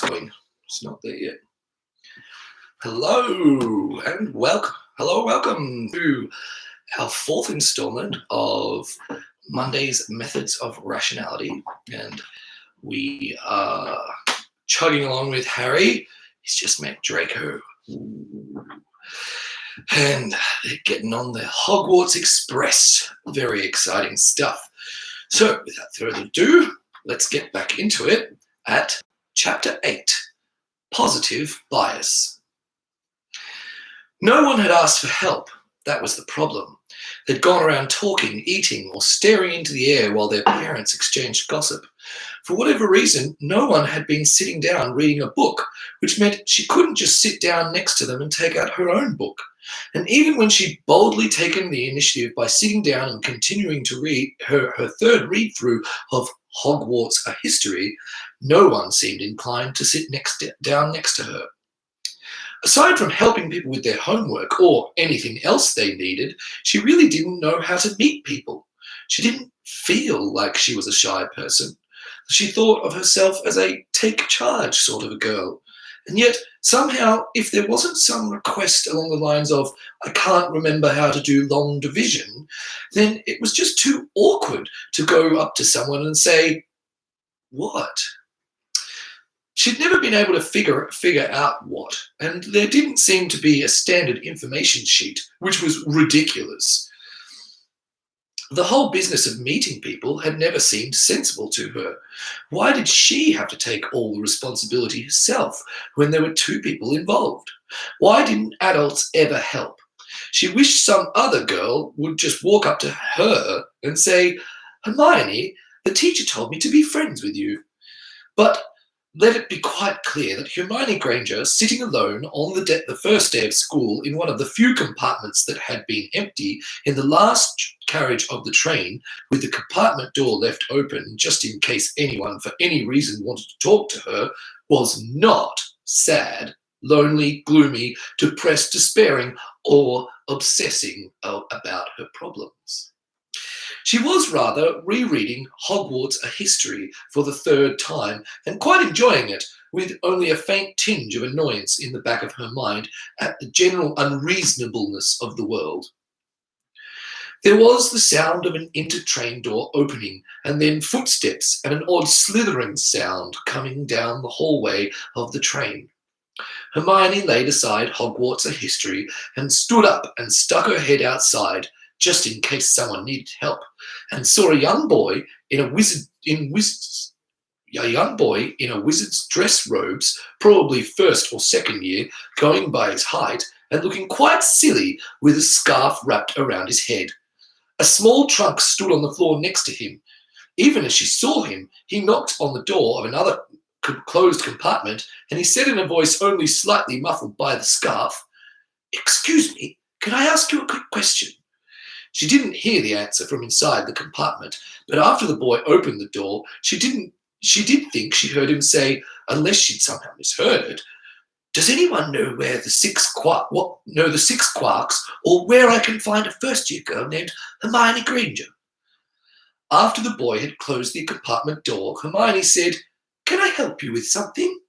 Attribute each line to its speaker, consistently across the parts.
Speaker 1: going. It's not there yet. Hello and welcome. Welcome to our fourth installment of Monday's Methods of Rationality. And we are chugging along with Harry. He's just met Draco. Ooh. And they're getting on the Hogwarts Express. Very exciting stuff. So without further ado, let's get back into it at Chapter 8, Positive Bias. No one had asked for help. That was the problem. They'd gone around talking, eating, or staring into the air while their parents exchanged gossip. For whatever reason, no one had been sitting down reading a book, which meant she couldn't just sit down next to them and take out her own book. And even when she'd boldly taken the initiative by sitting down and continuing to read her third read-through of Hogwarts, A History, no one seemed inclined to sit down next to her. Aside from helping people with their homework or anything else they needed, she really didn't know how to meet people. She didn't feel like she was a shy person. She thought of herself as a take charge sort of a girl. And yet, somehow, if there wasn't some request along the lines of, I can't remember how to do long division, then it was just too awkward to go up to someone and say, what? She'd never been able to figure out what, and there didn't seem to be a standard information sheet, which was ridiculous. The whole business of meeting people had never seemed sensible to her. Why did she have to take all the responsibility herself when there were two people involved? Why didn't adults ever help? She wished some other girl would just walk up to her and say, Hermione, the teacher told me to be friends with you. But let it be quite clear that Hermione Granger, sitting alone on the first day of school in one of the few compartments that had been empty in the last carriage of the train, with the compartment door left open just in case anyone for any reason wanted to talk to her, was not sad, lonely, gloomy, depressed, despairing, or obsessing about her problems. She was rather rereading Hogwarts, A History for the third time and quite enjoying it, with only a faint tinge of annoyance in the back of her mind at the general unreasonableness of the world. There was the sound of an inter-train door opening, and then footsteps and an odd slithering sound coming down the hallway of the train. Hermione laid aside Hogwarts, A History and stood up and stuck her head outside, just in case someone needed help, and saw a young boy in a wizard's dress robes, probably first or second year, going by his height and looking quite silly with a scarf wrapped around his head. A small trunk stood on the floor next to him. Even as she saw him, he knocked on the door of another closed compartment, and he said in a voice only slightly muffled by the scarf, "Excuse me, can I ask you a quick question?" She didn't hear the answer from inside the compartment, but after the boy opened the door, she did think she heard him say, unless she'd somehow misheard it, "Does anyone know where the six quarks, or where I can find a first-year girl named Hermione Granger?" After the boy had closed the compartment door, Hermione said, "Can I help you with something?"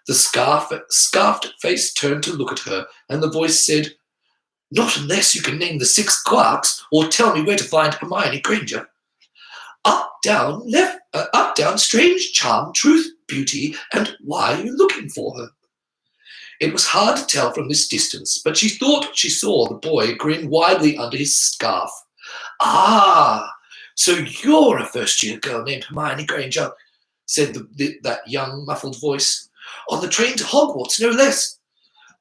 Speaker 1: The scarfed face turned to look at her, and the voice said, "Not unless you can name the six quarks or tell me where to find Hermione Granger. Up, down, strange, charm, truth, beauty, and why are you looking for her?" It was hard to tell from this distance, but she thought she saw the boy grin widely under his scarf. "Ah, so you're a first-year girl named Hermione Granger," said that young, muffled voice. "On the train to Hogwarts, no less."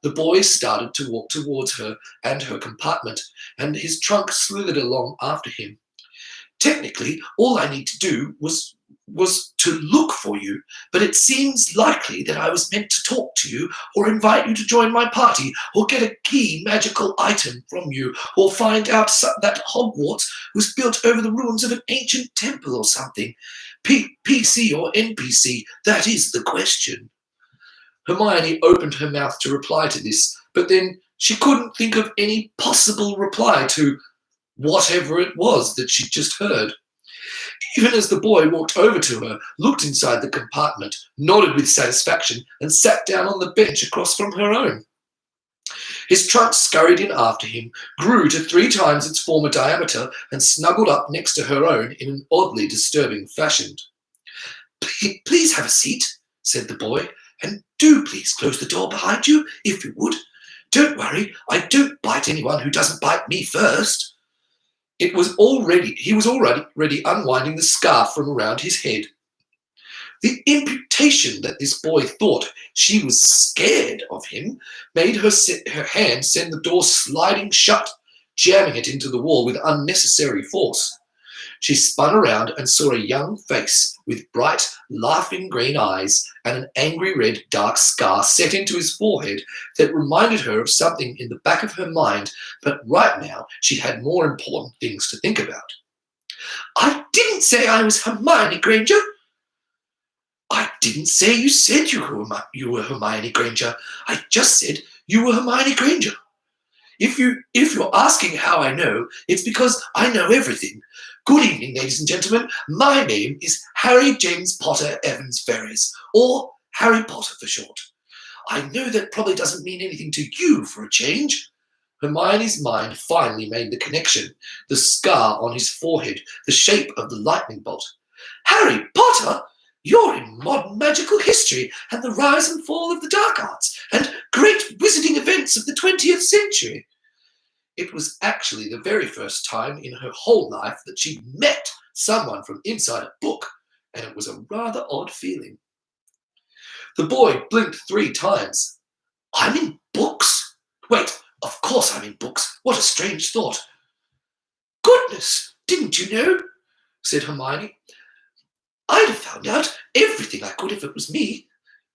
Speaker 1: The boy started to walk towards her and her compartment, and his trunk slithered along after him. "Technically, all I need to do was to look for you, but it seems likely that I was meant to talk to you, or invite you to join my party, or get a key magical item from you, or find out that Hogwarts was built over the ruins of an ancient temple or something. PC or NPC, that is the question." Hermione opened her mouth to reply to this, but then she couldn't think of any possible reply to whatever it was that she'd just heard. even as the boy walked over to her, looked inside the compartment, nodded with satisfaction, and sat down on the bench across from her own. His trunk scurried in after him, grew to 3 times its former diameter, and snuggled up next to her own in an oddly disturbing fashion. "Please have a seat," said the boy, "and do please close the door behind you, if you would. Don't worry, I don't bite anyone who doesn't bite me first." He was already unwinding the scarf from around his head. The imputation that this boy thought she was scared of him made her hand send the door sliding shut, jamming it into the wall with unnecessary force. She spun around and saw a young face with bright, laughing green eyes and an angry red dark scar set into his forehead that reminded her of something in the back of her mind, but right now she had more important things to think about. "I didn't say I was Hermione Granger." "I didn't say you said you were Hermione Granger. I just said you were Hermione Granger. If you're asking how I know, it's because I know everything. Good evening, ladies and gentlemen. My name is Harry James Potter Evans Ferrars, or Harry Potter for short. I know that probably doesn't mean anything to you for a change." Hermione's mind finally made the connection. The scar on his forehead, the shape of the lightning bolt. "Harry Potter? You're in modern magical history and the rise and fall of the dark arts and great wizarding events of the 20th century." It was actually the very first time in her whole life that she'd met someone from inside a book, and it was a rather odd feeling. The boy blinked 3 times. "I'm in books? Wait, of course I'm in books. What a strange thought." "Goodness, didn't you know?" said Hermione. "I'd have found out everything I could if it was me."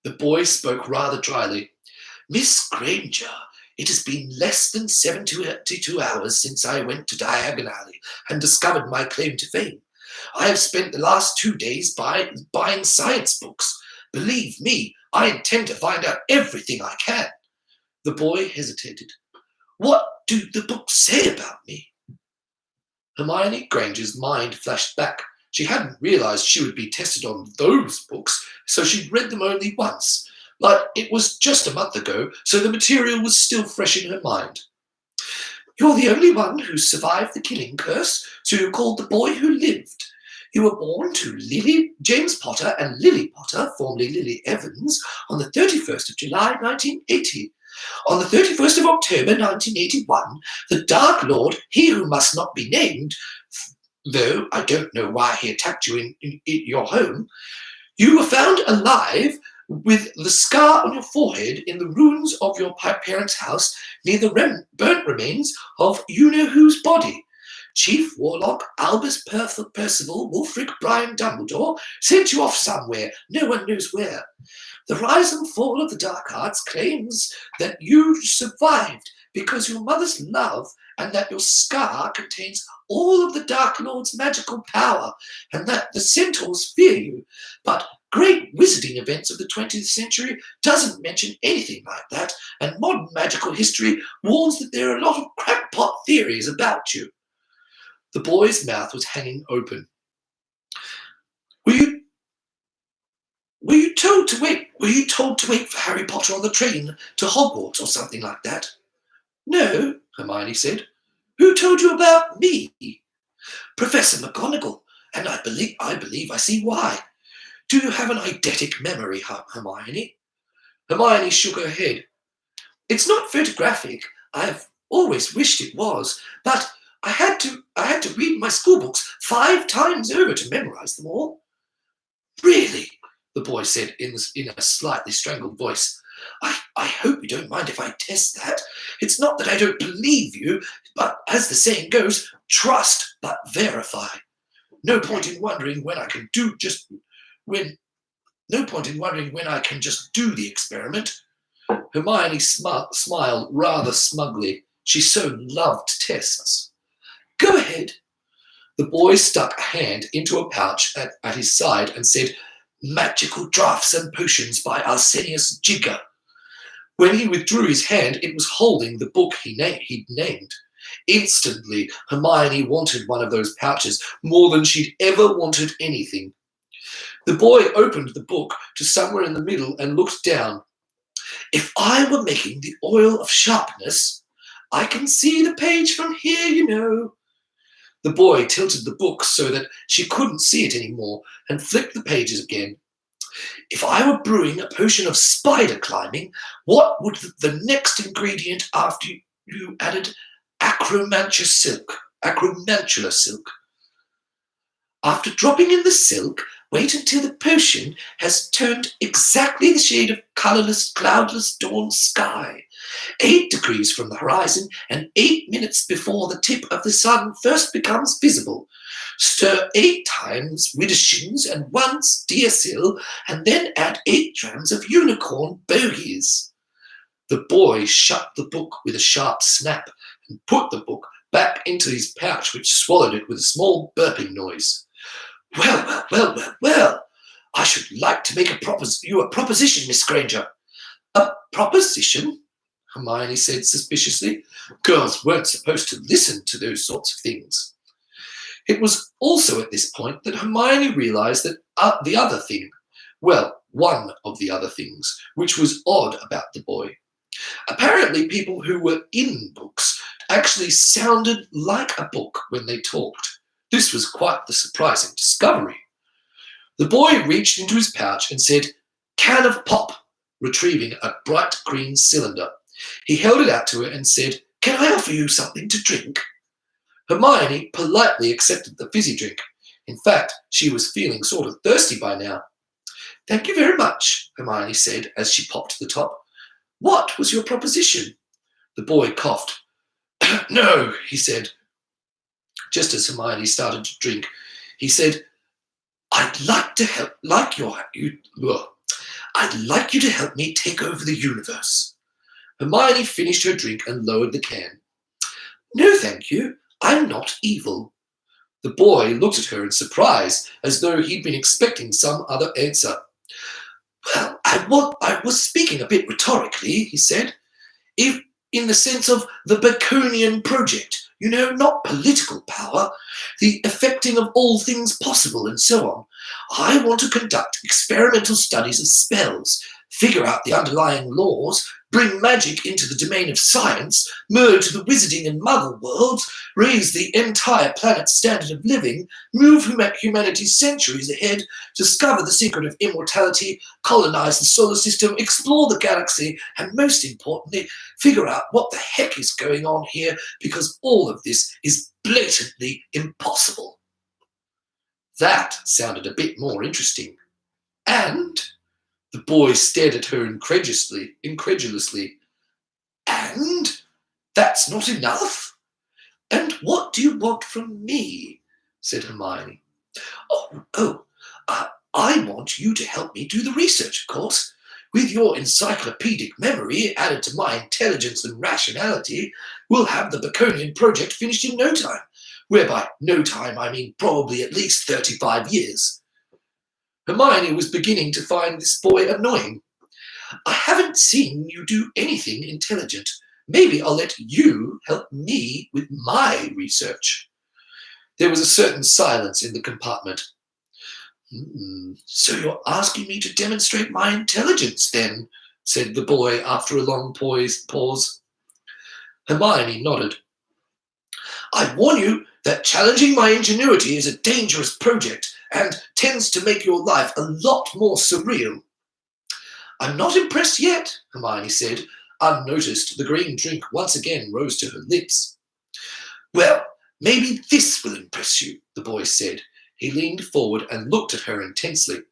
Speaker 1: The boy spoke rather dryly. "Miss Granger, it has been less than 72 hours since I went to Diagon Alley and discovered my claim to fame. I have spent the last 2 days buying science books. Believe me, I intend to find out everything I can." The boy hesitated. "What do the books say about me?" Hermione Granger's mind flashed back. She hadn't realized she would be tested on those books, so she'd read them only once. But it was just a month ago, so the material was still fresh in her mind. "You're the only one who survived the killing curse, so you're called the boy who lived. You were born to James Potter and Lily Potter, formerly Lily Evans, on the 31st of July, 1980. On the 31st of October, 1981, the Dark Lord, he who must not be named, though I don't know why he attacked you in your home, you were found alive with the scar on your forehead in the ruins of your parents' house near the burnt remains of you-know-whose body. Chief Warlock Albus Percival Wulfric Brian Dumbledore sent you off somewhere, no one knows where. The rise and fall of the dark arts claims that you survived because your mother's love and that your scar contains all of the Dark Lord's magical power and that the centaurs fear you. But great wizarding events of the 20th century doesn't mention anything like that, and modern magical history warns that there are a lot of crackpot theories about you." The boy's mouth was hanging open. Were you told to wait for Harry Potter on the train to Hogwarts or something like that?" "No," Hermione said. "Who told you about me?" "Professor McGonagall, and I believe I see why. Do you have an eidetic memory, Hermione?" Hermione shook her head. "It's not photographic. I've always wished it was, but I had to read my school books 5 times over to memorize them all." "Really?" the boy said in a slightly strangled voice. I hope you don't mind if I test that. It's not that I don't believe you, but as the saying goes, trust but verify. No point in wondering when I can just do the experiment." Hermione smiled rather smugly. She so loved tests. "Go ahead." The boy stuck a hand into a pouch at his side and said, "Magical Draughts and Potions by Arsenius Jigger." When he withdrew his hand, it was holding the book he'd named. Instantly, Hermione wanted one of those pouches more than she'd ever wanted anything. The boy opened the book to somewhere in the middle and looked down. "If I were making the oil of sharpness, I can see the page from here, you know." The boy tilted the book so that she couldn't see it anymore and flipped the pages again. "If I were brewing a potion of spider climbing, what would the next ingredient after you added acromantula silk? After dropping in the silk, wait until the potion has turned exactly the shade of colourless, cloudless dawn sky. 8 degrees from the horizon and 8 minutes before the tip of the sun first becomes visible. Stir 8 times widdershins and once deersil, and then add 8 drams of unicorn bogies." The boy shut the book with a sharp snap and put the book back into his pouch, which swallowed it with a small burping noise. Well. I should like to make you a proposition, Miss Granger." "A proposition?" Hermione said suspiciously. Girls weren't supposed to listen to those sorts of things. It was also at this point that Hermione realised that one of the other things, which was odd about the boy. Apparently, people who were in books actually sounded like a book when they talked. This was quite the surprising discovery. The boy reached into his pouch and said, "Can of pop," retrieving a bright green cylinder. He held it out to her and said, "Can I offer you something to drink?" Hermione politely accepted the fizzy drink. In fact, she was feeling sort of thirsty by now. "Thank you very much," Hermione said as she popped the top. "What was your proposition?" The boy coughed. "No," he said. Just as Hermione started to drink, he said, I'd like you to help me take over the universe." Hermione finished her drink and lowered the can. "No, thank you. I'm not evil." The boy looked at her in surprise, as though he'd been expecting some other answer. "Well, I was speaking a bit rhetorically," he said. "If in the sense of the Baconian project, you know, not political power, the effecting of all things possible and so on. I want to conduct experimental studies of spells, figure out the underlying laws, bring magic into the domain of science, merge the wizarding and muggle worlds, raise the entire planet's standard of living, move humanity centuries ahead, discover the secret of immortality, colonize the solar system, explore the galaxy, and most importantly, figure out what the heck is going on here, because all of this is blatantly impossible." That sounded a bit more interesting. "And?" The boy stared at her incredulously. "And? That's not enough? And what do you want from me?" said Hermione. I want you to help me do the research, of course. With your encyclopedic memory added to my intelligence and rationality, we'll have the Baconian project finished in no time. Whereby no time, I mean probably at least 35 years. Hermione was beginning to find this boy annoying. "I haven't seen you do anything intelligent. Maybe I'll let you help me with my research." There was a certain silence in the compartment. "So you're asking me to demonstrate my intelligence, then?" said the boy after a long pause. Hermione nodded. "I warn you that challenging my ingenuity is a dangerous project and tends to make your life a lot more surreal." "I'm not impressed yet," Hermione said. Unnoticed, the green drink once again rose to her lips. "Well, maybe this will impress you," the boy said. He leaned forward and looked at her intensely.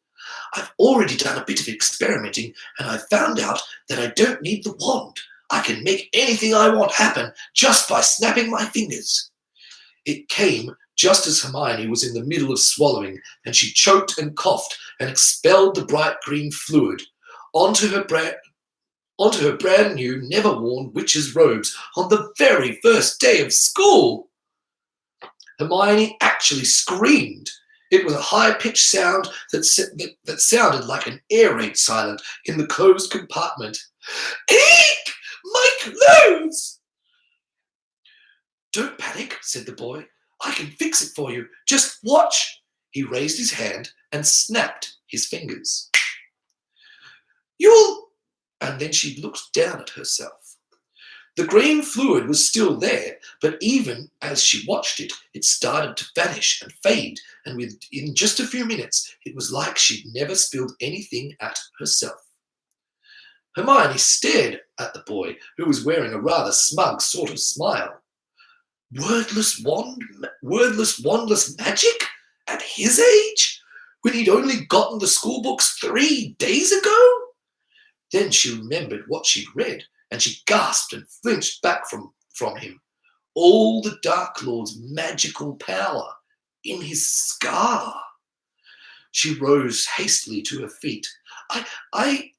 Speaker 1: "I've already done a bit of experimenting, and I found out that I don't need the wand. I can make anything I want happen just by snapping my fingers." It came just as Hermione was in the middle of swallowing, and she choked and coughed and expelled the bright green fluid onto her brand new, never-worn witch's robes on the very first day of school. Hermione actually screamed. It was a high-pitched sound that sounded like an air raid siren in the closed compartment. "Eek! My clothes!" Don't panic, said the boy. I can fix it for you. Just watch. He raised his hand and snapped his fingers. You'll... And then she looked down at herself. The green fluid was still there, but even as she watched it, it started to vanish and fade, and within just a few minutes, it was like she'd never spilled anything at herself. Hermione stared at the boy, who was wearing a rather smug sort of smile. Wordless wandless magic? At his age? When he'd only gotten the school books 3 days ago? Then she remembered what she'd read, and she gasped and flinched back from him. All the Dark Lord's magical power in his scar. She rose hastily to her feet. I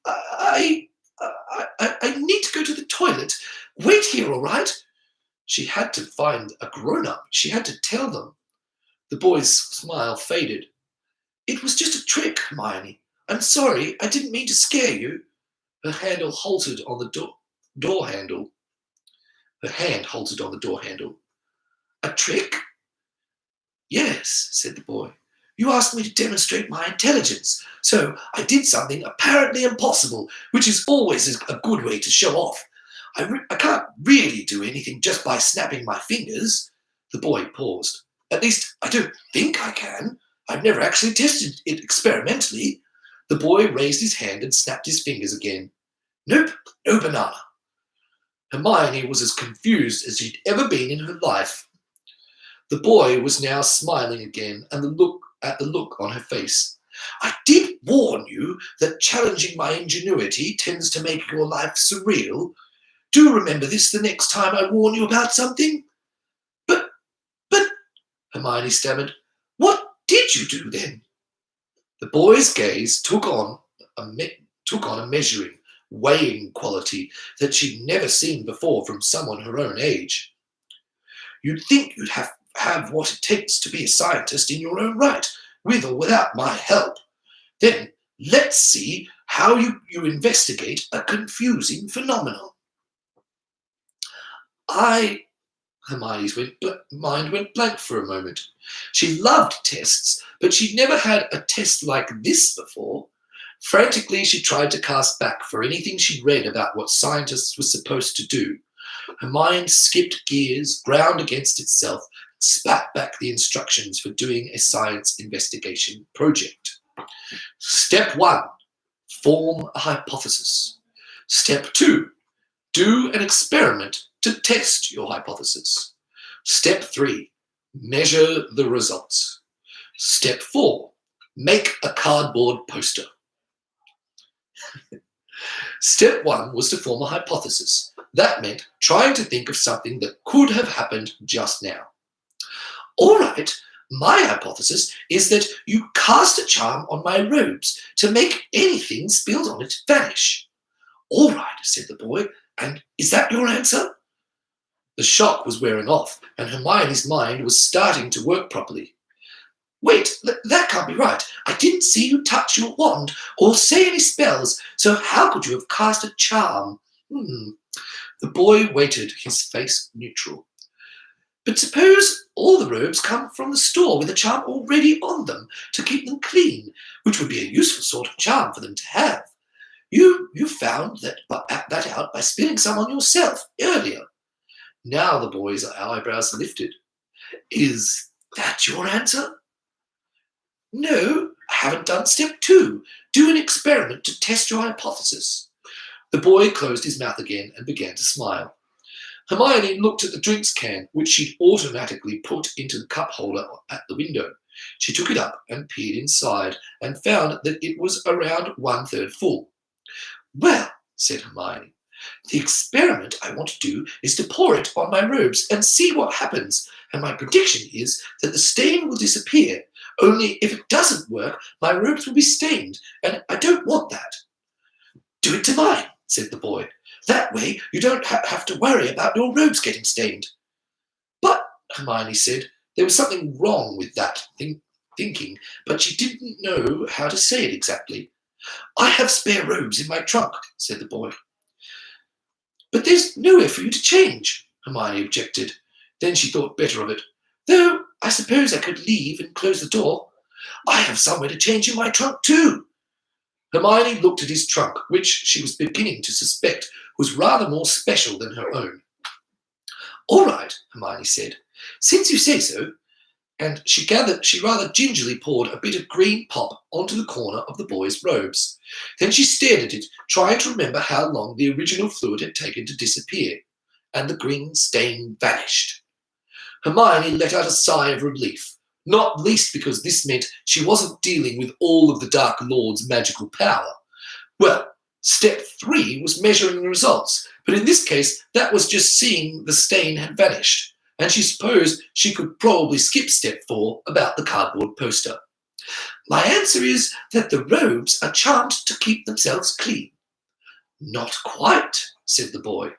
Speaker 1: need to go to the toilet. Wait here, all right? She had to find a grown-up. She had to tell them. The boy's smile faded. It was just a trick, Hermione. I'm sorry, I didn't mean to scare you. Her handle halted on the door handle. Her hand halted on the door handle. A trick? Yes, said the boy. You asked me to demonstrate my intelligence, so I did something apparently impossible, which is always a good way to show off. I can't really do anything just by snapping my fingers. The boy paused. At least, I don't think I can. I've never actually tested it experimentally. The boy raised his hand and snapped his fingers again. Nope, no banana. Hermione was as confused as she'd ever been in her life. The boy was now smiling again, and at the look on her face. I did warn you that challenging my ingenuity tends to make your life surreal. Do remember this the next time I warn you about something? But, Hermione stammered, what did you do then? The boy's gaze took on a measuring, weighing quality that she'd never seen before from someone her own age. You'd think you'd have what it takes to be a scientist in your own right, with or without my help. Then let's see how you investigate a confusing phenomenon. Hermione's mind went blank for a moment. She loved tests, but she'd never had a test like this before. Frantically, she tried to cast back for anything she'd read about what scientists were supposed to do. Her mind skipped gears, ground against itself, spat back the instructions for doing a science investigation project. Step 1, form a hypothesis. Step 2, do an experiment to test your hypothesis. Step 3, measure the results. Step 4, make a cardboard poster. Step 1 was to form a hypothesis. That meant trying to think of something that could have happened just now. All right, my hypothesis is that you cast a charm on my robes to make anything spilled on it vanish. All right, said the boy, and is that your answer? The shock was wearing off, and Hermione's mind was starting to work properly. Wait, that can't be right. I didn't see you touch your wand or say any spells, so how could you have cast a charm? The boy waited, his face neutral. But suppose all the robes come from the store with a charm already on them to keep them clean, which would be a useful sort of charm for them to have. You found that out by spilling some on yourself earlier. Now the boy's eyebrows lifted. Is that your answer? No, I haven't done step 2. Do an experiment to test your hypothesis. The boy closed his mouth again and began to smile. Hermione looked at the drinks can, which she'd automatically put into the cup holder at the window. She took it up and peered inside and found that it was around 1/3 full. Well, said Hermione, the experiment I want to do is to pour it on my robes and see what happens, and my prediction is that the stain will disappear. Only if it doesn't work, my robes will be stained, and I don't want that. Do it to mine, said the boy. That way you don't have to worry about your robes getting stained. But, Hermione said, there was something wrong with that thinking, but she didn't know how to say it exactly. I have spare robes in my trunk, said the boy. But there's nowhere for you to change, Hermione objected. Then she thought better of it. Though I suppose I could leave and close the door. I have somewhere to change in my trunk too. Hermione looked at his trunk, which she was beginning to suspect was rather more special than her own. All right, Hermione said, since you say so. And she rather gingerly poured a bit of green pop onto the corner of the boy's robes. Then she stared at it, trying to remember how long the original fluid had taken to disappear, and the green stain vanished. Hermione let out a sigh of relief, not least because this meant she wasn't dealing with all of the Dark Lord's magical power. Well, step 3 was measuring the results, but in this case, that was just seeing the stain had vanished. And she supposed she could probably skip step 4 about the cardboard poster. My answer is that the robes are charmed to keep themselves clean. Not quite, said the boy.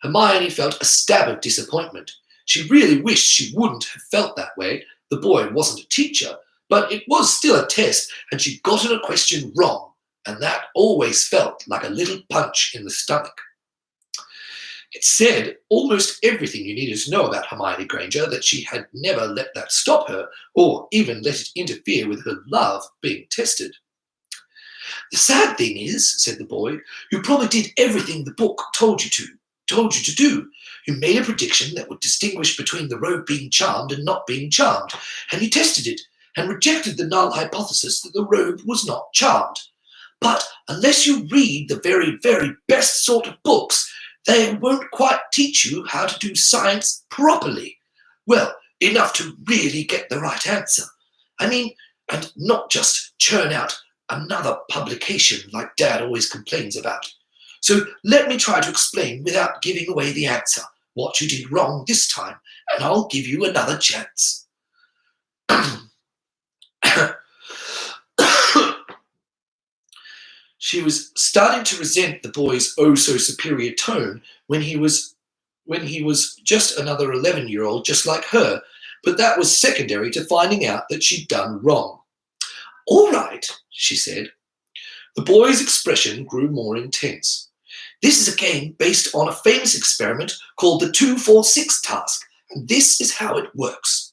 Speaker 1: Hermione felt a stab of disappointment. She really wished she wouldn't have felt that way. The boy wasn't a teacher, but it was still a test, and she'd gotten a question wrong, and that always felt like a little punch in the stomach. It said almost everything you needed to know about Hermione Granger, that she had never let that stop her, or even let it interfere with her love being tested. The sad thing is, said the boy, you probably did everything the book told you to do. You made a prediction that would distinguish between the robe being charmed and not being charmed, and you tested it, and rejected the null hypothesis that the robe was not charmed. But unless you read the very, very best sort of books, they won't quite teach you how to do science properly. Well, enough to really get the right answer. I mean, and not just churn out another publication like Dad always complains about. So let me try to explain without giving away the answer, what you did wrong this time, and I'll give you another chance. She was starting to resent the boy's oh-so-superior tone when he was just another 11-year-old just like her, but that was secondary to finding out that she'd done wrong. All right, she said. The boy's expression grew more intense. This is a game based on a famous experiment called the 2-4-6 task, and this is how it works.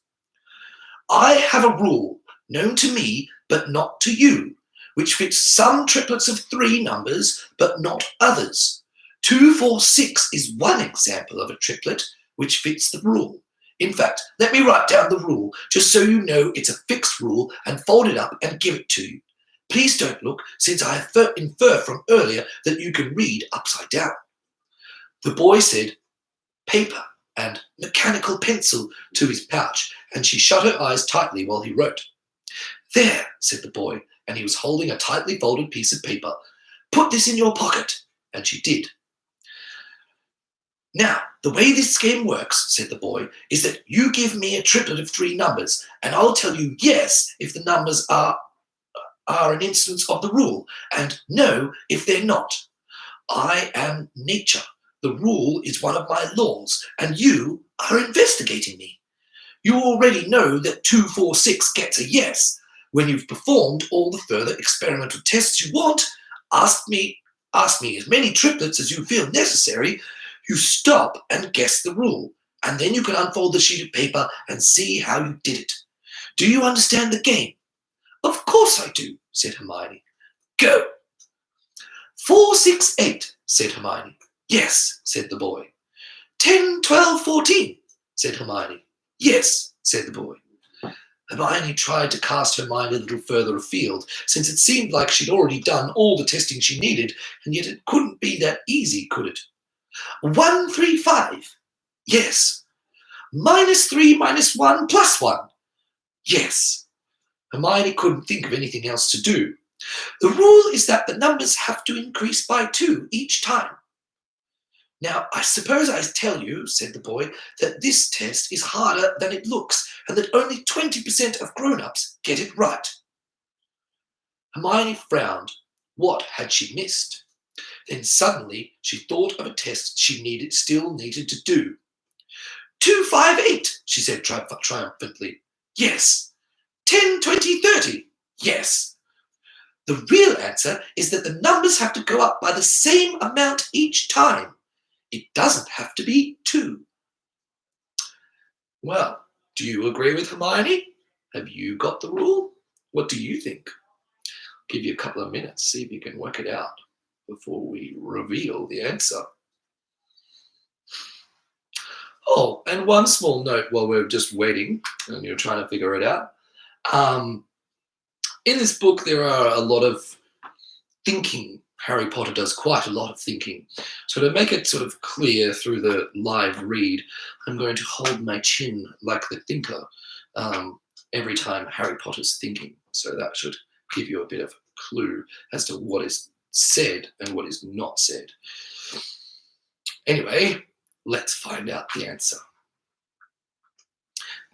Speaker 1: I have a rule known to me but not to you, which fits some triplets of 3 numbers, but not others. 2-4-6 is one example of a triplet which fits the rule. In fact, let me write down the rule, just so you know it's a fixed rule, and fold it up and give it to you. Please don't look, since I infer from earlier that you can read upside down. The boy said, paper and mechanical pencil to his pouch, and she shut her eyes tightly while he wrote. There, said the boy, and he was holding a tightly folded piece of paper. Put this in your pocket. And she did. Now, the way this game works, said the boy, is that you give me a triplet of 3 numbers, and I'll tell you yes if the numbers are an instance of the rule, and no if they're not. I am nature. The rule is one of my laws, and you are investigating me. You already know that 2-4-6 gets a yes. When you've performed all the further experimental tests you want, ask me as many triplets as you feel necessary. You stop and guess the rule, and then you can unfold the sheet of paper and see how you did it. Do you understand the game? Of course I do, said Hermione. Go. 4-6-8, said Hermione. Yes, said the boy. 10-12-14, said Hermione. Yes, said the boy. Hermione tried to cast her mind a little further afield, since it seemed like she'd already done all the testing she needed, and yet it couldn't be that easy, could it? 1-3-5. Yes. -3 -1 +1. Yes. Hermione couldn't think of anything else to do. The rule is that the numbers have to increase by 2 each time. Now, I suppose I tell you, said the boy, that this test is harder than it looks, and that only 20% of grown-ups get it right. Hermione frowned. What had she missed? Then suddenly she thought of a test she still needed to do. 2-5-8, she said triumphantly. Yes. 10-20-30. Yes. The real answer is that the numbers have to go up by the same amount each time. It doesn't have to be 2. Well, do you agree with Hermione? Have you got the rule? What do you think? Give you a couple of minutes, see if you can work it out before we reveal the answer. Oh, and one small note while we're just waiting and you're trying to figure it out. In this book, there are a lot of thinking. Harry Potter does quite a lot of thinking. So to make it sort of clear through the live read, I'm going to hold my chin like the thinker every time Harry Potter's thinking. So that should give you a bit of a clue as to what is said and what is not said. Anyway, let's find out the answer.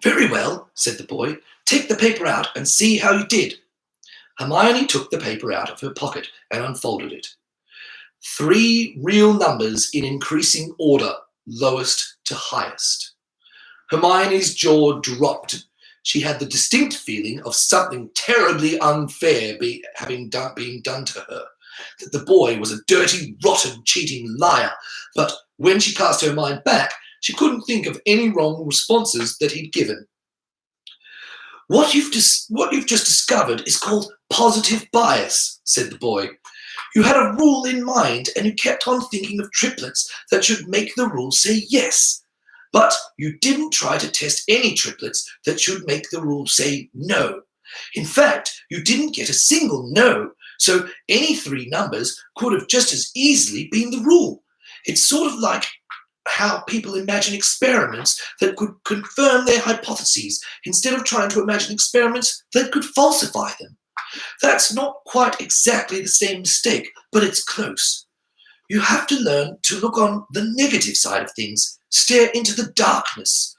Speaker 1: Very well, said the boy. Take the paper out and see how you did. Hermione took the paper out of her pocket and unfolded it. 3 real numbers in increasing order, lowest to highest. Hermione's jaw dropped. She had the distinct feeling of something terribly unfair being done to her, that the boy was a dirty, rotten, cheating liar. But when she cast her mind back, she couldn't think of any wrong responses that he'd given. What you've just discovered is called positive bias, said the boy. You had a rule in mind and you kept on thinking of triplets that should make the rule say yes. But you didn't try to test any triplets that should make the rule say no. In fact, you didn't get a single no, so any 3 numbers could have just as easily been the rule. It's sort of like how people imagine experiments that could confirm their hypotheses instead of trying to imagine experiments that could falsify them. That's not quite exactly the same mistake, but it's close. You have to learn to look on the negative side of things, stare into the darkness.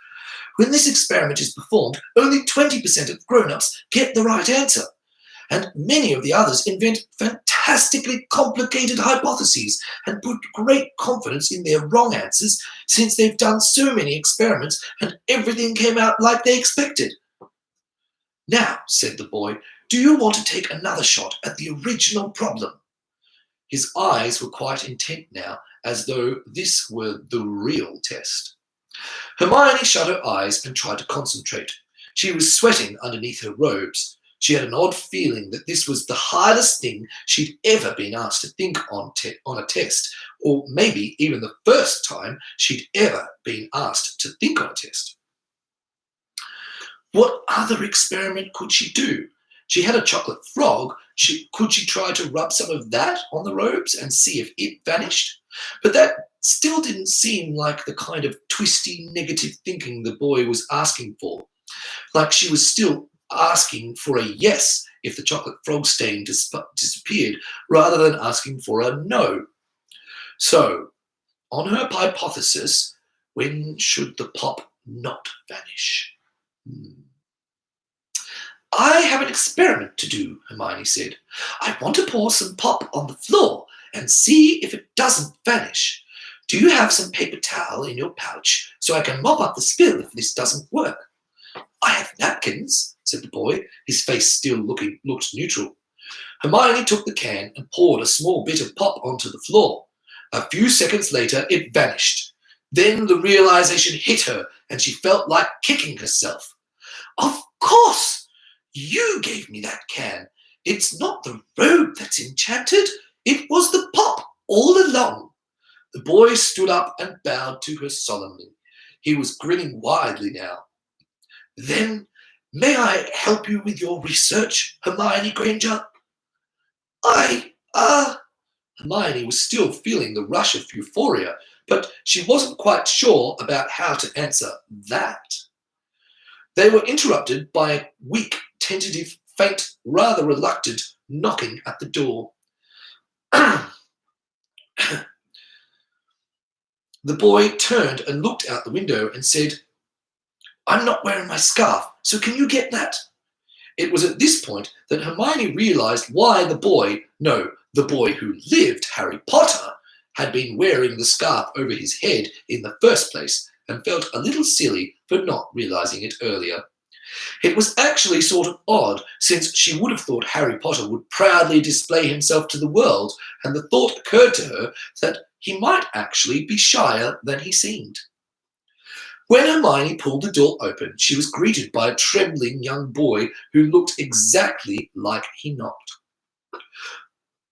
Speaker 1: When this experiment is performed, only 20% of grown-ups get the right answer, and many of the others invent fantastically complicated hypotheses and put great confidence in their wrong answers since they've done so many experiments and everything came out like they expected. Now, said the boy, do you want to take another shot at the original problem? His eyes were quite intent now, as though this were the real test. Hermione shut her eyes and tried to concentrate. She was sweating underneath her robes. She had an odd feeling that this was the hardest thing she'd ever been asked to think on a test, or maybe even the first time she'd ever been asked to think on a test. What other experiment could she do? She had a chocolate frog. Could she try to rub some of that on the robes and see if it vanished? But that still didn't seem like the kind of twisty, negative thinking the boy was asking for. Like she was still asking for a yes if the chocolate frog stain disappeared, rather than asking for a no. So, on her hypothesis, when should the pop not vanish? I have an experiment to do, Hermione said. I want to pour some pop on the floor and see if it doesn't vanish. Do you have some paper towel in your pouch so I can mop up the spill if this doesn't work? I have napkins, said the boy, his face still looked neutral. Hermione took the can and poured a small bit of pop onto the floor. A few seconds later, it vanished. Then the realization hit her and she felt like kicking herself. Of course! You gave me that can. It's not the robe that's enchanted. It was the pop all along. The boy stood up and bowed to her solemnly. He was grinning widely now. Then, may I help you with your research, Hermione Granger? Hermione was still feeling the rush of euphoria, but she wasn't quite sure about how to answer that. They were interrupted by a weak, tentative, faint, rather reluctant knocking at the door. The boy turned and looked out the window and said, I'm not wearing my scarf, so can you get that? It was at this point that Hermione realized why the boy who lived, Harry Potter, had been wearing the scarf over his head in the first place, and felt a little silly for not realizing it earlier. It was actually sort of odd, since she would have thought Harry Potter would proudly display himself to the world, and the thought occurred to her that he might actually be shyer than he seemed. When Hermione pulled the door open, she was greeted by a trembling young boy who looked exactly like he knocked.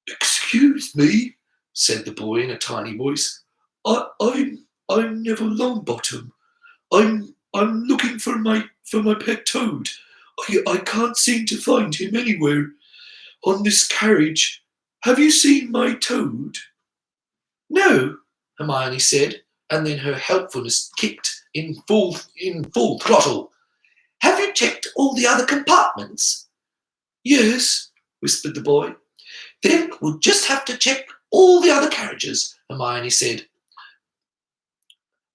Speaker 1: "Excuse me," said the boy in a tiny voice. I'm Neville Longbottom. I'm looking for my pet Toad. I can't seem to find him anywhere on this carriage. Have you seen my Toad?" "No," Hermione said, and then her helpfulness kicked in full throttle. "Have you checked all the other compartments?" "Yes," whispered the boy. "Then we'll just have to check all the other carriages," Hermione said.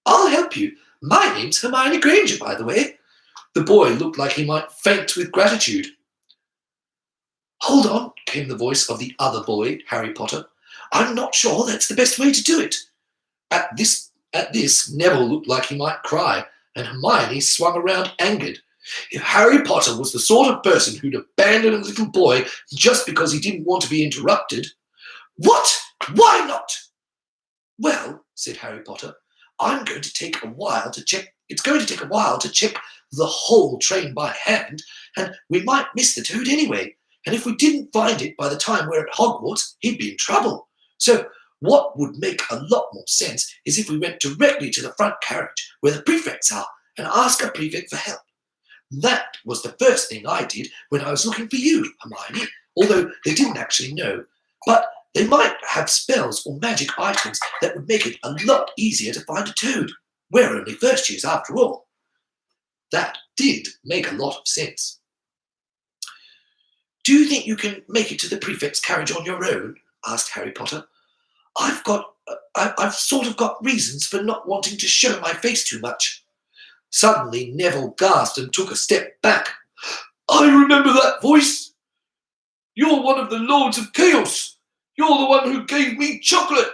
Speaker 1: "I'll help you. My name's Hermione Granger, by the way." The boy looked like he might faint with gratitude. "Hold on," came the voice of the other boy, Harry Potter. "I'm not sure that's the best way to do it." At this, Neville looked like he might cry, and Hermione swung around angered. If Harry Potter was the sort of person who'd abandon a little boy just because he didn't want to be interrupted... "What? Why not?" "Well," said Harry Potter, It's going to take a while to check the whole train by hand, and we might miss the Toad anyway. And if we didn't find it by the time we're at Hogwarts, he'd be in trouble. So what would make a lot more sense is if we went directly to the front carriage where the prefects are and ask a prefect for help. That was the first thing I did when I was looking for you, Hermione, although they didn't actually know. But they might have spells or magic items that would make it a lot easier to find a Toad. We're only first years after all." That did make a lot of sense. "Do you think you can make it to the prefect's carriage on your own?" asked Harry Potter. I've sort of got reasons for not wanting to show my face too much." Suddenly Neville gasped and took a step back. "I remember that voice. You're one of the Lords of Chaos. You're the one who gave me chocolate."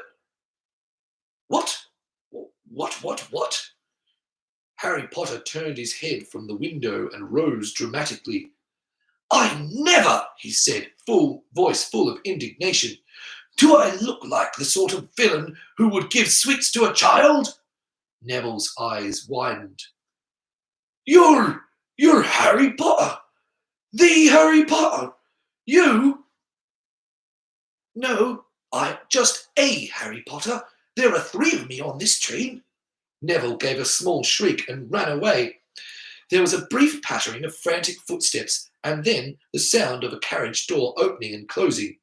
Speaker 1: What? Harry Potter turned his head from the window and rose dramatically. "I never," he said, voice full of indignation. "Do I look like the sort of villain who would give sweets to a child?" Neville's eyes widened. You're Harry Potter. The Harry Potter. You?" "No, I'm just a Harry Potter. There are 3 of me on this train." Neville gave a small shriek and ran away. There was a brief pattering of frantic footsteps, and then the sound of a carriage door opening and closing.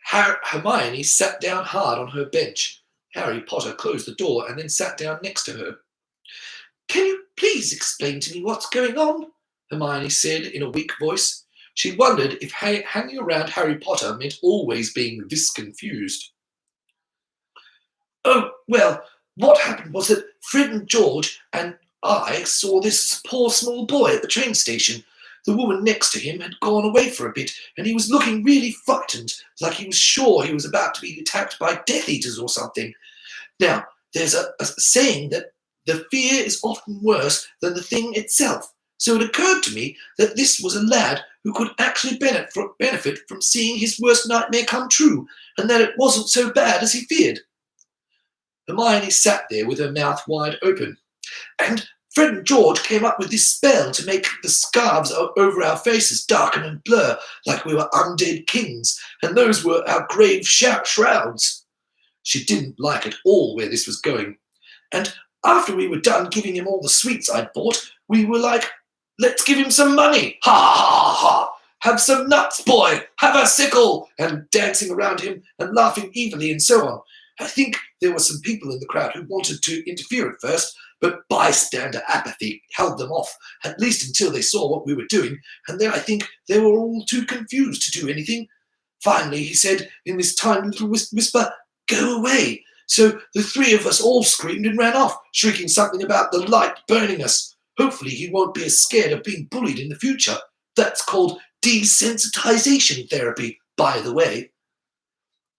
Speaker 1: Hermione sat down hard on her bench. Harry Potter closed the door and then sat down next to her. "Can you please explain to me what's going on?" Hermione said in a weak voice. She wondered if hanging around Harry Potter meant always being this confused. "Oh, well, what happened was that Fred and George and I saw this poor small boy at the train station. The woman next to him had gone away for a bit, and he was looking really frightened, like he was sure he was about to be attacked by Death Eaters or something. Now, there's a saying that the fear is often worse than the thing itself, so it occurred to me that this was a lad who could actually benefit from seeing his worst nightmare come true, and that it wasn't so bad as he feared." Hermione sat there with her mouth wide open. "And Fred and George came up with this spell to make the scarves over our faces darken and blur like we were undead kings, and those were our grave shrouds." She didn't like at all where this was going. "And after we were done giving him all the sweets I'd bought, we were like, let's give him some money. Ha ha ha! Have some nuts, boy! Have a sickle!" And dancing around him and laughing evilly and so on. I think there were some people in the crowd who wanted to interfere at first, but bystander apathy held them off, at least until they saw what we were doing, and then I think they were all too confused to do anything. Finally, he said in this tiny little whisper, "Go away." So the 3 of us all screamed and ran off, shrieking something about the light burning us. Hopefully he won't be as scared of being bullied in the future. That's called desensitization therapy, by the way.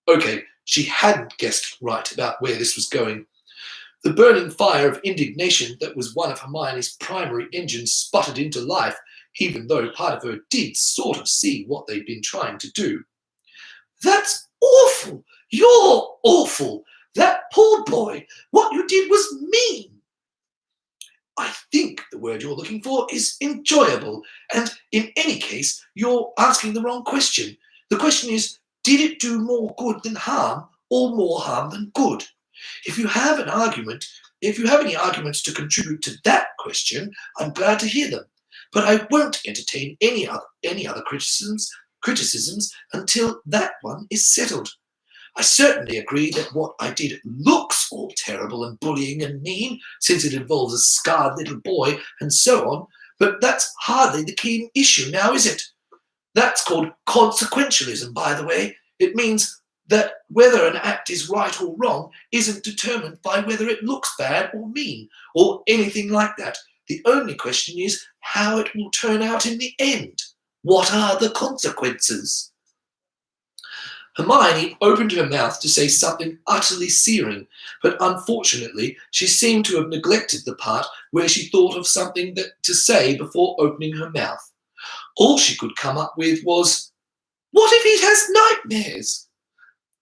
Speaker 1: Okay, she hadn't guessed right about where this was going. The burning fire of indignation that was one of Hermione's primary engines sputtered into life, even though part of her did sort of see what they'd been trying to do. "That's awful! You're awful! That poor boy, what you did was mean. I think the word you're looking for is enjoyable, and in any case, you're asking the wrong question. The question is, did it do more good than harm, or more harm than good? If you have any arguments to contribute to that question, I'm glad to hear them. But I won't entertain any other criticisms until that one is settled. I certainly agree that what I did looks all terrible and bullying and mean, since it involves a scarred little boy and so on, but that's hardly the key issue now, is it? That's called consequentialism, by the way. It means that whether an act is right or wrong isn't determined by whether it looks bad or mean, or anything like that. The only question is how it will turn out in the end. What are the consequences? Hermione opened her mouth to say something utterly searing, but unfortunately she seemed to have neglected the part where she thought of something to say before opening her mouth. All she could come up with was, "What if he has nightmares?"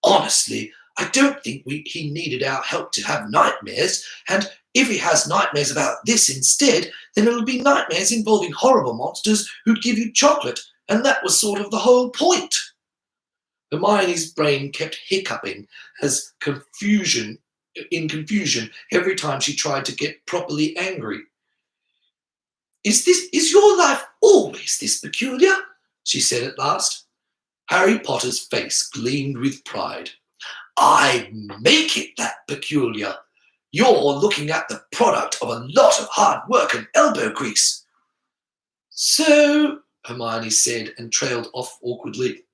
Speaker 1: Honestly, I don't think he needed our help to have nightmares, and if he has nightmares about this instead, then it'll be nightmares involving horrible monsters who'd give you chocolate, and that was sort of the whole point. Hermione's brain kept hiccuping in confusion every time she tried to get properly angry. Is your life always this peculiar?" she said at last. Harry Potter's face gleamed with pride. "I make it that peculiar. You're looking at the product of a lot of hard work and elbow grease." "So," Hermione said and trailed off awkwardly.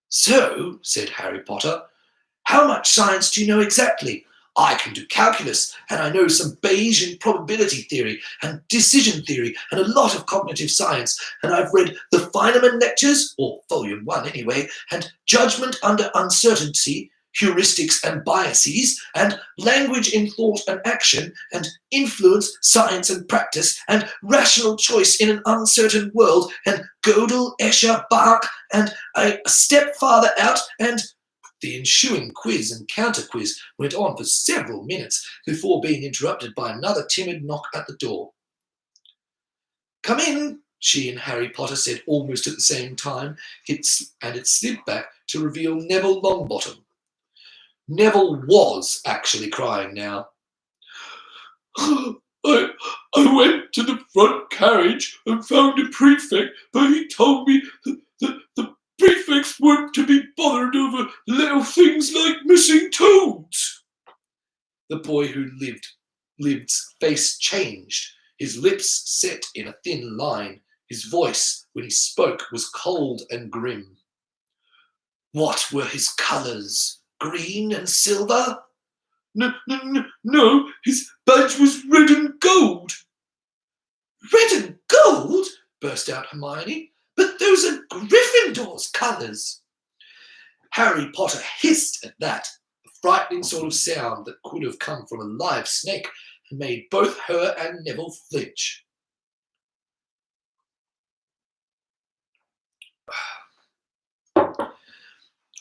Speaker 1: "So," said Harry Potter, "how much science do you know exactly? I can do calculus, and I know some Bayesian probability theory and decision theory and a lot of cognitive science, and I've read the Feynman lectures, or volume 1 anyway, and Judgment Under Uncertainty, Heuristics and Biases, and Language in Thought and Action, and Influence, Science and Practice, and Rational Choice in an Uncertain World, and Gödel, Escher, Bach, and A Step Farther Out, and..." The ensuing quiz and counter-quiz went on for several minutes before being interrupted by another timid knock at the door. "Come in," she and Harry Potter said almost at the same time, it slid back to reveal Neville Longbottom. Neville was actually crying now. I went to the front carriage and found a prefect, but he told me that the prefects weren't to be bothered over little things like missing toads." The boy who lived's face changed. His lips set in a thin line. His voice, when he spoke, was cold and grim. "What were his colours? Green and silver?" No, his badge was red and gold." "Red and gold?" burst out Hermione. "But those are Gryffindor's colours." Harry Potter hissed at that, a frightening sort of sound that could have come from a live snake and made both her and Neville flinch.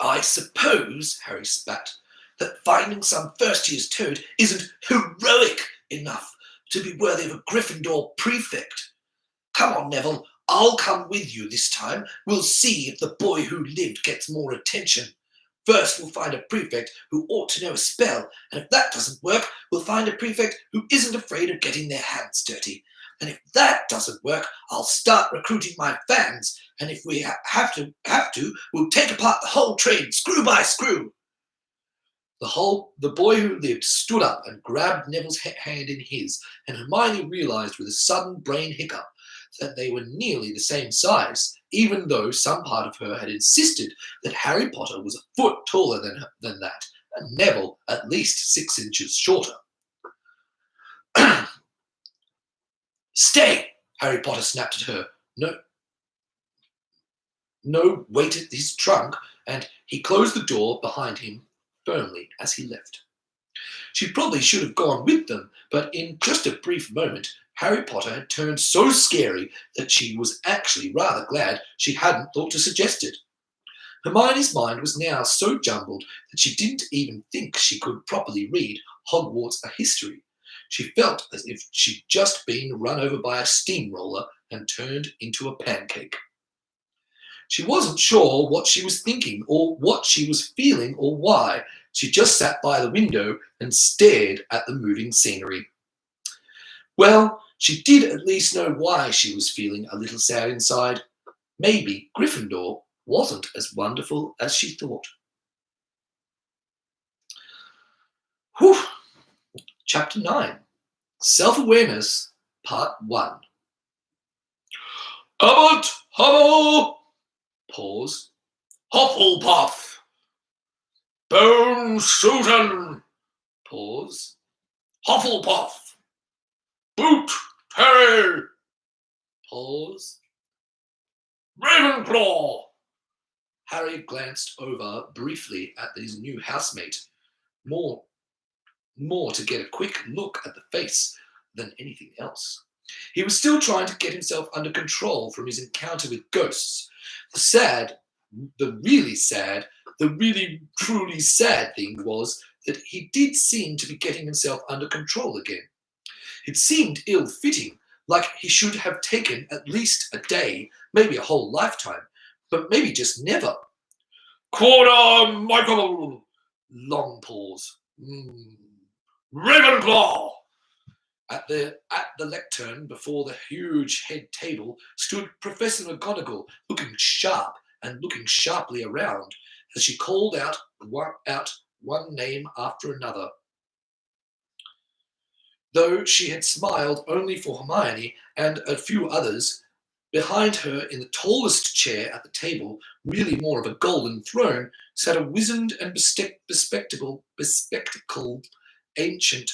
Speaker 1: "I suppose," Harry spat, "that finding some first-year's toad isn't heroic enough to be worthy of a Gryffindor prefect. Come on, Neville. I'll come with you this time. We'll see if the boy who lived gets more attention. First, we'll find a prefect who ought to know a spell, and if that doesn't work, we'll find a prefect who isn't afraid of getting their hands dirty. And if that doesn't work, I'll start recruiting my fans, and if we have to, we'll take apart the whole trade, screw by screw." The boy who lived stood up and grabbed Neville's hand in his, and Hermione realised with a sudden brain hiccup that they were nearly the same size, even though some part of her had insisted that Harry Potter was a foot taller than that, and Neville at least 6 inches shorter. "Stay!" Harry Potter snapped at her. No weighted his trunk, and he closed the door behind him firmly as he left. She probably should have gone with them, but in just a brief moment, Harry Potter had turned so scary that she was actually rather glad she hadn't thought to suggest it. Hermione's mind was now so jumbled that she didn't even think she could properly read Hogwarts a history. She felt as if she'd just been run over by a steamroller and turned into a pancake. She wasn't sure what she was thinking or what she was feeling or why. She just sat by the window and stared at the moving scenery. Well, she did at least know why she was feeling a little sad inside. Maybe Gryffindor wasn't as wonderful as she thought. Whew. Chapter 9. Self-Awareness, Part 1. Abbott, Hubble! Pause. Hufflepuff! Bone Susan! Pause. Hufflepuff! Boot Harry! Pause. Ravenclaw! Harry glanced over briefly at his new housemate, more to get a quick look at the face than anything else. He was still trying to get himself under control from his encounter with ghosts. The really truly sad thing was that he did seem to be getting himself under control again. It seemed ill-fitting, like he should have taken at least a day, maybe a whole lifetime, but maybe just never. Quarter, Michael! Long pause. Ravenclaw! At the lectern before the huge head table stood Professor McGonagall, looking sharp and looking sharply around as she called out one name after another. Though she had smiled only for Hermione and a few others, behind her in the tallest chair at the table, really more of a golden throne, sat a wizened and bespectacled ancient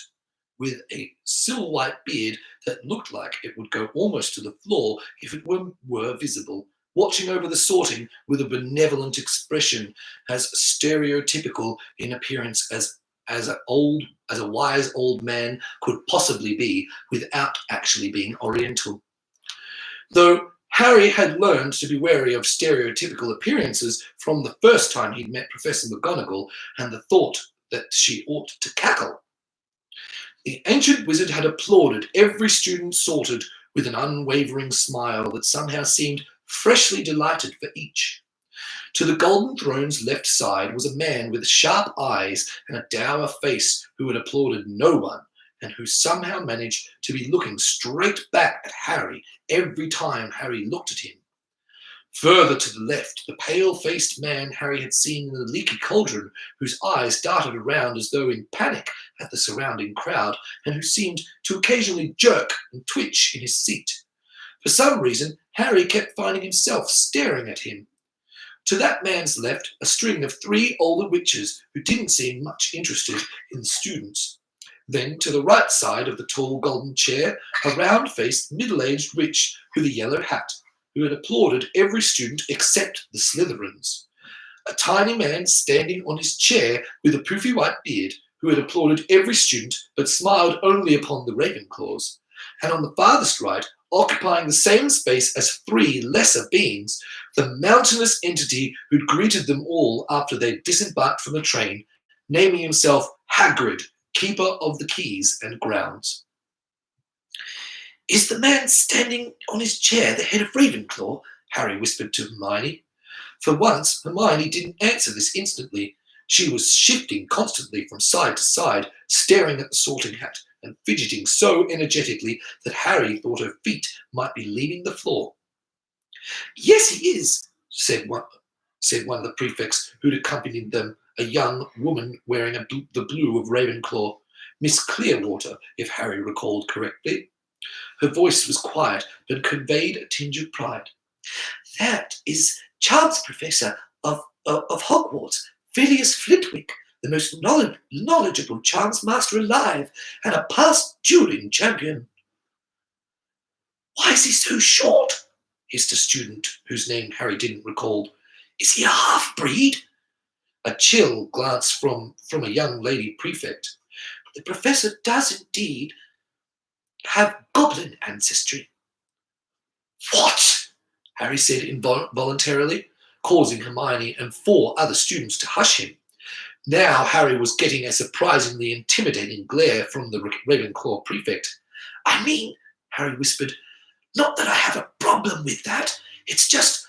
Speaker 1: with a silver-white beard that looked like it would go almost to the floor if it were visible, watching over the sorting with a benevolent expression as stereotypical in appearance as a wise old man could possibly be without actually being Oriental. Though Harry had learned to be wary of stereotypical appearances from the first time he'd met Professor McGonagall and the thought that she ought to cackle. The ancient wizard had applauded every student sorted with an unwavering smile that somehow seemed freshly delighted for each. To the golden throne's left side was a man with sharp eyes and a dour face who had applauded no one, and who somehow managed to be looking straight back at Harry every time Harry looked at him. Further to the left, the pale-faced man Harry had seen in the leaky cauldron, whose eyes darted around as though in panic at the surrounding crowd, and who seemed to occasionally jerk and twitch in his seat. For some reason, Harry kept finding himself staring at him. To that man's left, a string of 3 older witches who didn't seem much interested in the students. Then, to the right side of the tall golden chair, a round-faced, middle-aged witch with a yellow hat, who had applauded every student except the Slytherins. A tiny man standing on his chair with a poofy white beard, who had applauded every student but smiled only upon the Ravenclaws. And on the farthest right, occupying the same space as 3 lesser beings, the mountainous entity who'd greeted them all after they'd disembarked from the train, naming himself Hagrid, Keeper of the Keys and Grounds. "Is the man standing on his chair the head of Ravenclaw?" Harry whispered to Hermione. For once, Hermione didn't answer this instantly. She was shifting constantly from side to side, staring at the sorting hat, and fidgeting so energetically that Harry thought her feet might be leaving the floor. "Yes, he is," said one of the prefects who'd accompanied them, a young woman wearing the blue of Ravenclaw, Miss Clearwater, if Harry recalled correctly. Her voice was quiet, but conveyed a tinge of pride. "That is Charles Professor of Hogwarts, Phileas Flitwick, the most knowledgeable chance master alive, and a past dueling champion." "Why is he so short?" hissed a student whose name Harry didn't recall. "Is he a half-breed?" A chill glance from a young lady prefect. "The professor does indeed have goblin ancestry." "What?" Harry said involuntarily. causing Hermione and 4 other students to hush him. Now Harry was getting a surprisingly intimidating glare from the Ravenclaw prefect. "I mean," Harry whispered, "not that I have a problem with that. It's just,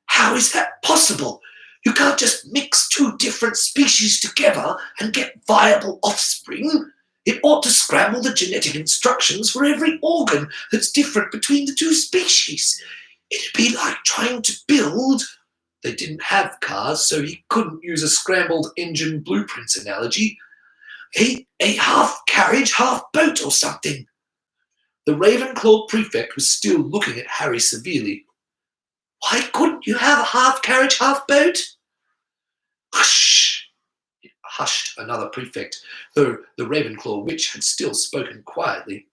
Speaker 1: how is that possible? You can't just mix 2 different species together and get viable offspring. It ought to scramble the genetic instructions for every organ that's different between the 2 species. It'd be like trying to build..." They didn't have cars, so he couldn't use a scrambled engine blueprints analogy. A half carriage, half boat or something. The Ravenclaw prefect was still looking at Harry severely. "Why couldn't you have a half carriage, half boat?" "Hush!" hushed another prefect, though the Ravenclaw witch had still spoken quietly.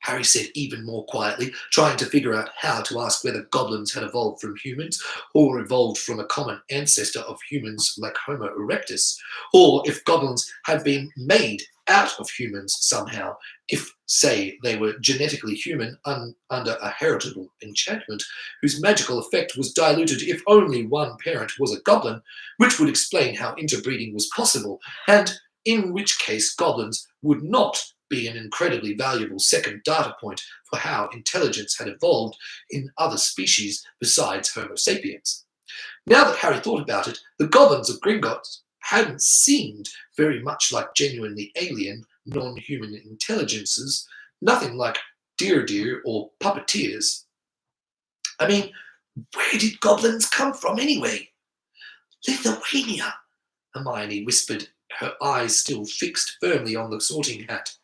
Speaker 1: Harry said even more quietly, trying to figure out how to ask whether goblins had evolved from humans, or evolved from a common ancestor of humans like Homo erectus, or if goblins had been made out of humans somehow, if, say, they were genetically human under a heritable enchantment whose magical effect was diluted if only one parent was a goblin, which would explain how interbreeding was possible, and in which case goblins would not be an incredibly valuable second data point for how intelligence had evolved in other species besides Homo sapiens. Now that Harry thought about it, the goblins of Gringotts hadn't seemed very much like genuinely alien, non-human intelligences, nothing like deer or puppeteers. Where did goblins come from anyway? "Lithuania," Hermione whispered, her eyes still fixed firmly on the sorting hat.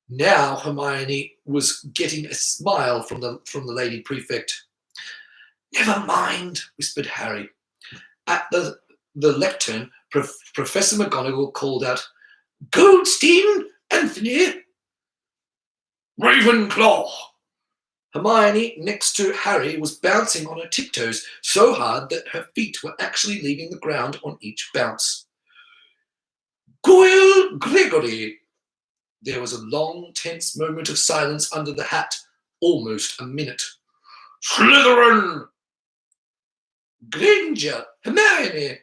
Speaker 1: Now Hermione was getting a smile from the lady prefect. "Never mind," whispered Harry. At the lectern, Professor McGonagall called out, "Goldstein, Anthony!" "Ravenclaw!" Hermione, next to Harry, was bouncing on her tiptoes so hard that her feet were actually leaving the ground on each bounce. "Goyle Gregory!" There was a long, tense moment of silence under the hat, almost a minute. "Slytherin!" "Granger! Hermione!"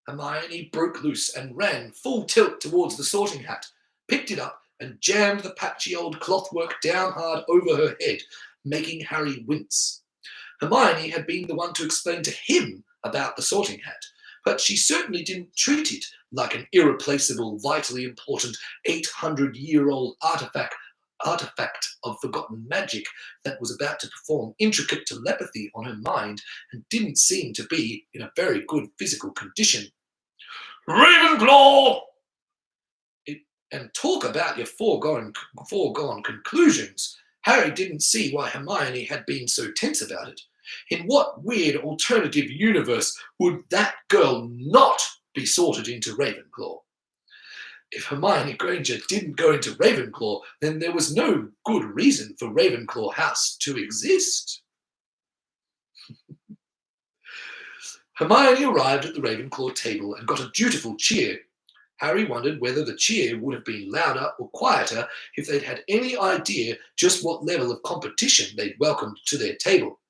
Speaker 1: Hermione broke loose and ran full tilt towards the sorting hat, picked it up, and jammed the patchy old clothwork down hard over her head, making Harry wince. Hermione had been the one to explain to him about the sorting hat, but she certainly didn't treat it like an irreplaceable, vitally important 800-year-old artifact of forgotten magic that was about to perform intricate telepathy on her mind and didn't seem to be in a very good physical condition. "Ravenclaw!" And talk about your foregone conclusions. Harry didn't see why Hermione had been so tense about it. In what weird alternative universe would that girl not be sorted into Ravenclaw? If Hermione Granger didn't go into Ravenclaw, then there was no good reason for Ravenclaw House to exist. Hermione arrived at the Ravenclaw table and got a dutiful cheer. Harry wondered whether the cheer would have been louder or quieter if they'd had any idea just what level of competition they'd welcomed to their table.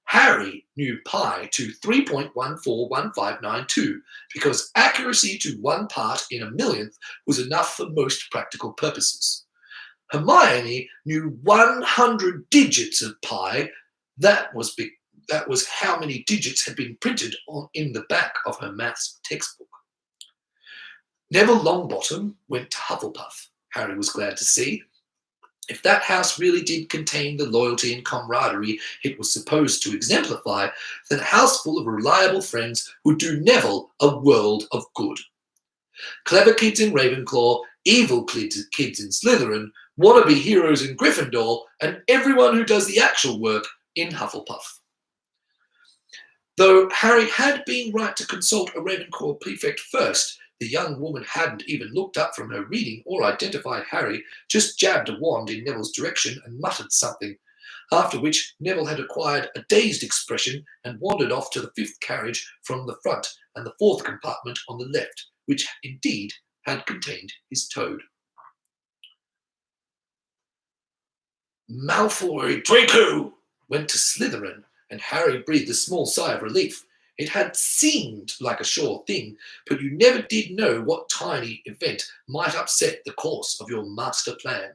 Speaker 1: Harry knew pi to 3.141592 because accuracy to 1 part in a millionth was enough for most practical purposes. Hermione knew 100 digits of pi. That was how many digits had been printed in the back of her maths textbook. Neville Longbottom went to Hufflepuff, Harry was glad to see. If that house really did contain the loyalty and camaraderie it was supposed to exemplify, then a house full of reliable friends would do Neville a world of good. Clever kids in Ravenclaw, evil kids in Slytherin, wannabe heroes in Gryffindor, and everyone who does the actual work in Hufflepuff. Though Harry had been right to consult a Ravenclaw prefect first, the young woman hadn't even looked up from her reading or identified Harry, just jabbed a wand in Neville's direction and muttered something, after which Neville had acquired a dazed expression and wandered off to the 5th carriage from the front and the 4th compartment on the left, which indeed had contained his toad. Malfoy Draco went to Slytherin, and Harry breathed a small sigh of relief. It had seemed like a sure thing, but you never did know what tiny event might upset the course of your master plan.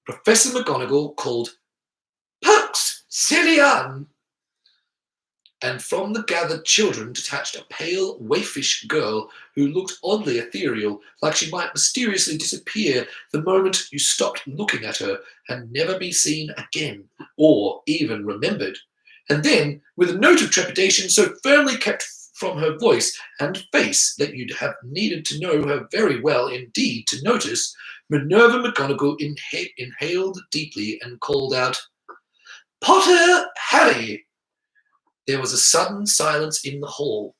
Speaker 1: Professor McGonagall called, "Perks, Cillian!" And from the gathered children detached a pale, waifish girl who looked oddly ethereal, like she might mysteriously disappear the moment you stopped looking at her and never be seen again, or even remembered. And then, with a note of trepidation so firmly kept from her voice and face that you'd have needed to know her very well indeed to notice, Minerva McGonagall inhaled deeply and called out, "Potter Harry!" There was a sudden silence in the hall.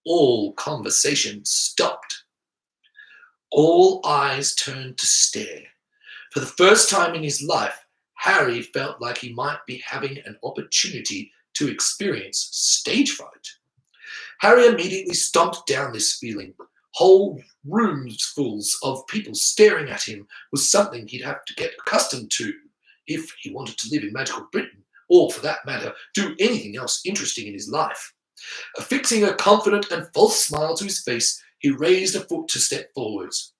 Speaker 1: All conversation stopped. All eyes turned to stare. For the first time in his life, Harry felt like he might be having an opportunity to experience stage fright. Harry immediately stomped down this feeling. Whole roomfuls of people staring at him was something he'd have to get accustomed to if he wanted to live in magical Britain, or for that matter, do anything else interesting in his life. Affixing a confident and false smile to his face, he raised a foot to step forwards.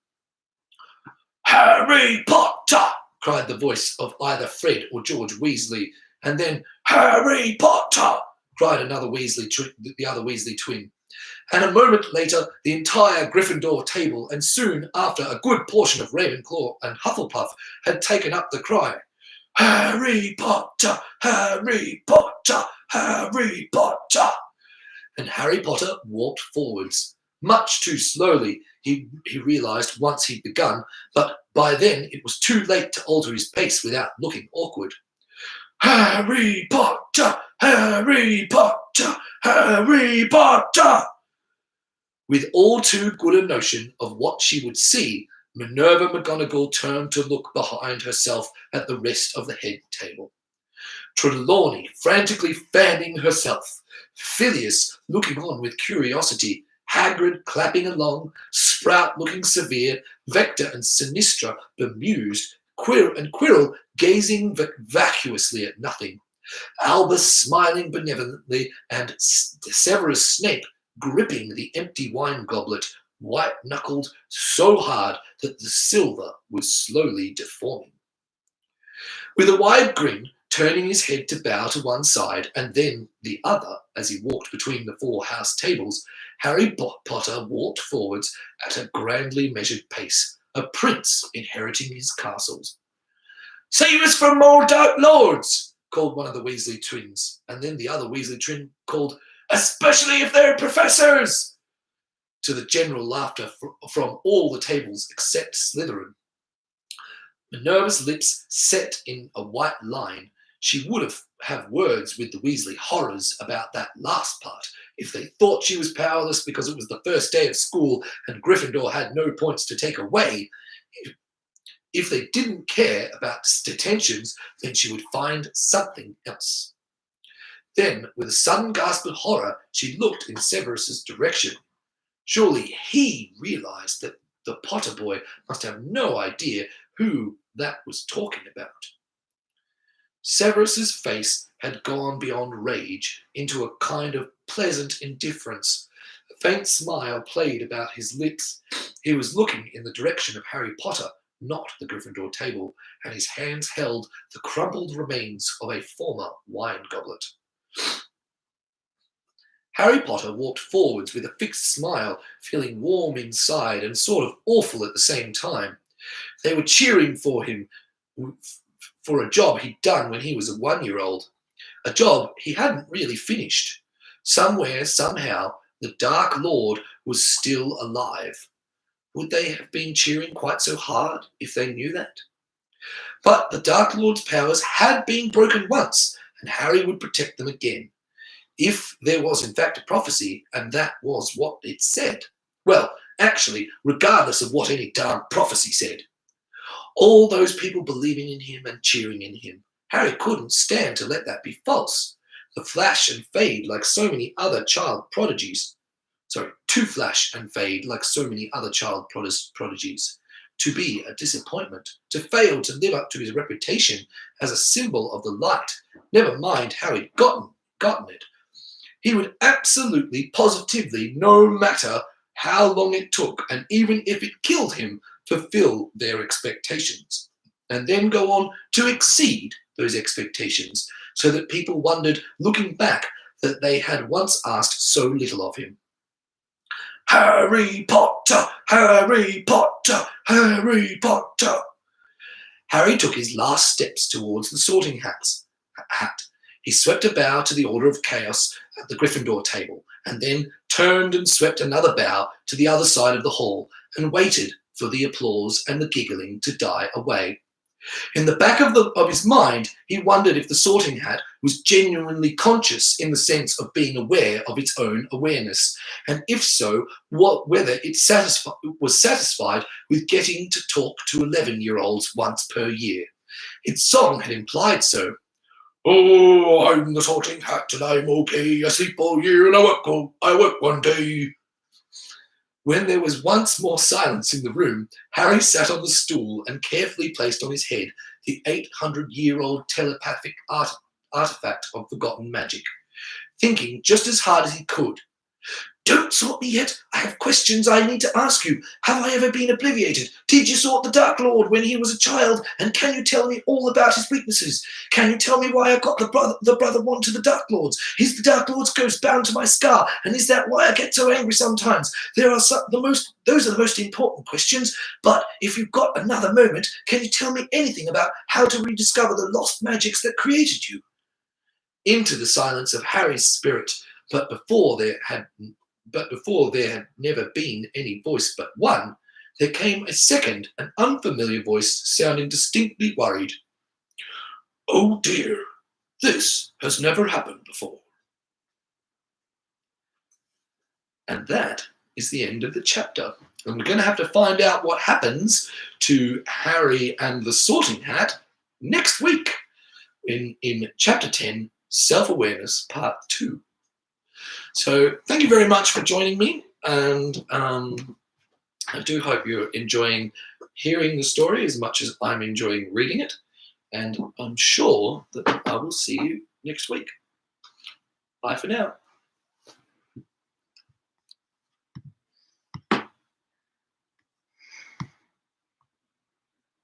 Speaker 1: "Harry Potter!" cried the voice of either Fred or George Weasley, and then "Harry Potter!" cried the other Weasley twin. And a moment later, the entire Gryffindor table, and soon after a good portion of Ravenclaw and Hufflepuff, had taken up the cry, "Harry Potter! Harry Potter! Harry Potter!" And Harry Potter walked forwards, much too slowly, he realised once he'd begun, but by then it was too late to alter his pace without looking awkward. "Harry Potter! Harry Potter! Harry Potter!" With all too good a notion of what she would see, Minerva McGonagall turned to look behind herself at the rest of the head table. Trelawney frantically fanning herself, Phileas looking on with curiosity, Hagrid clapping along, Sprout looking severe, Vector and Sinistra bemused, Quirrell gazing vacuously at nothing, Albus smiling benevolently, and Severus Snape gripping the empty wine goblet, white-knuckled so hard that the silver was slowly deforming. With a wide grin, turning his head to bow to one side and then the other as he walked between the four house tables, Harry Potter walked forwards at a grandly measured pace, a prince inheriting his castles. "Save us from more Dark Lords!" called one of the Weasley twins, and then the other Weasley twin called, "Especially if they're professors!" to the general laughter from all the tables except Slytherin. Minerva's lips set in a white line. She would have words with the Weasley horrors about that last part if they thought she was powerless because it was the first day of school and Gryffindor had no points to take away. If they didn't care about detentions, then she would find something else. Then, with a sudden gasp of horror, she looked in Severus's direction. Surely he realised that the Potter boy must have no idea who that was talking about. Severus's face had gone beyond rage into a kind of pleasant indifference. A faint smile played about his lips. He was looking in the direction of Harry Potter, not the Gryffindor table, and his hands held the crumpled remains of a former wine goblet. Harry Potter walked forwards with a fixed smile, feeling warm inside and sort of awful at the same time. They were cheering for him for a job he'd done when he was a 1-year-old, a job he hadn't really finished. Somewhere, somehow, the Dark Lord was still alive. Would they have been cheering quite so hard if they knew that? But the Dark Lord's powers had been broken once, and Harry would protect them again. If there was in fact a prophecy, and that was what it said. Well, actually, regardless of what any darn prophecy said. All those people believing in him and cheering in him. Harry couldn't stand to let that be false. To flash and fade like so many other child prodigies. To flash and fade like so many other child prodigies. to be a disappointment, to fail to live up to his reputation as a symbol of the light, never mind how he'd gotten it. He would absolutely, positively, no matter how long it took, and even if it killed him, fulfill their expectations, and then go on to exceed those expectations, so that people wondered, looking back, that they had once asked so little of him. Harry Potter, Harry Potter, Harry Potter. Harry took his last steps towards the sorting hat. He swept a bow to the Order of Chaos at the Gryffindor table, and then turned and swept another bow to the other side of the hall, and waited for the applause and the giggling to die away. In the back of his mind, he wondered if the sorting hat was genuinely conscious in the sense of being aware of its own awareness, and if so, whether it was satisfied with getting to talk to 11-year-olds once per year. Its song had implied so. Oh, I'm the sorting hat and I'm okay. I sleep all year and I work one day. When there was once more silence in the room, Harry sat on the stool and carefully placed on his head the 800-year-old telepathic artifact of forgotten magic, thinking just as hard as he could. Don't sort me yet. I have questions I need to ask you. Have I ever been obliviated? Did you sort the Dark Lord when he was a child? And can you tell me all about his weaknesses? Can you tell me why I got the brother one to the Dark Lords? Is the Dark Lord's ghost bound to my scar? And is that why I get so angry sometimes? Those are the most important questions. But if you've got another moment, can you tell me anything about how to rediscover the lost magics that created you? Into the silence of Harry's spirit, but before there had never been any voice but one, there came a second, an unfamiliar voice sounding distinctly worried. Oh dear, this has never happened before. And that is the end of the chapter. And we're going to have to find out what happens to Harry and the Sorting Hat next week in chapter 10, Self-Awareness, Part 2. So thank you very much for joining me, and I do hope you're enjoying hearing the story as much as I'm enjoying reading it, and I'm sure that I will see you next week. Bye for now.